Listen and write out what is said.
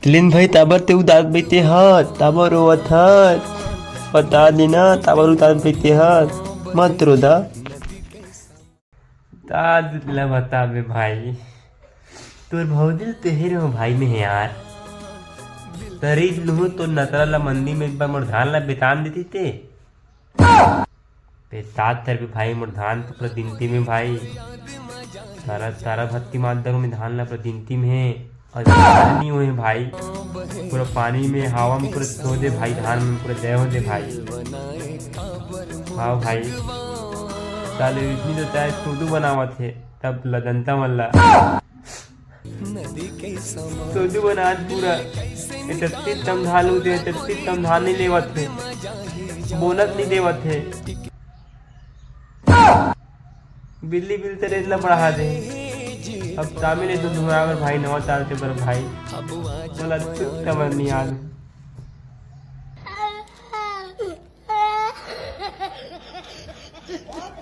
तिलीन भाई ताबर ते उदास बैठे हत ताबर रोवत हत बता देना ताबर उदास बैठे हत मत रो दा दाद ला बता बे भाई तोर भौदिल तेहर हो भाई में है यार तरी लुहु तो नतरा ला मंदी में एक बार मोर धान ला बेतान देती ते बेतात तर भी भाई मोर धान तो पूरा दिनती में भाई तारा तारा भत्ती मार में धान ला पूरा दिनती में है और नहीं हुए भाई पूरा पानी में हवा में पूरा धो दे भाई धान में पूरा जय हो दे भाई हाँ भाई साले इतनी तो चाहे सूदू बनावत है तब लगनता मल्ला सूदू बना पूरा तत्ती तम धालू दे तत्ती तम धान नहीं लेवत है बोनस नहीं देवत है बिल्ली बिल तेरे इतना बढ़ा दे अब तामिल तो धुआं भाई नवा चालते पर भाई बोला समझ नहीं आज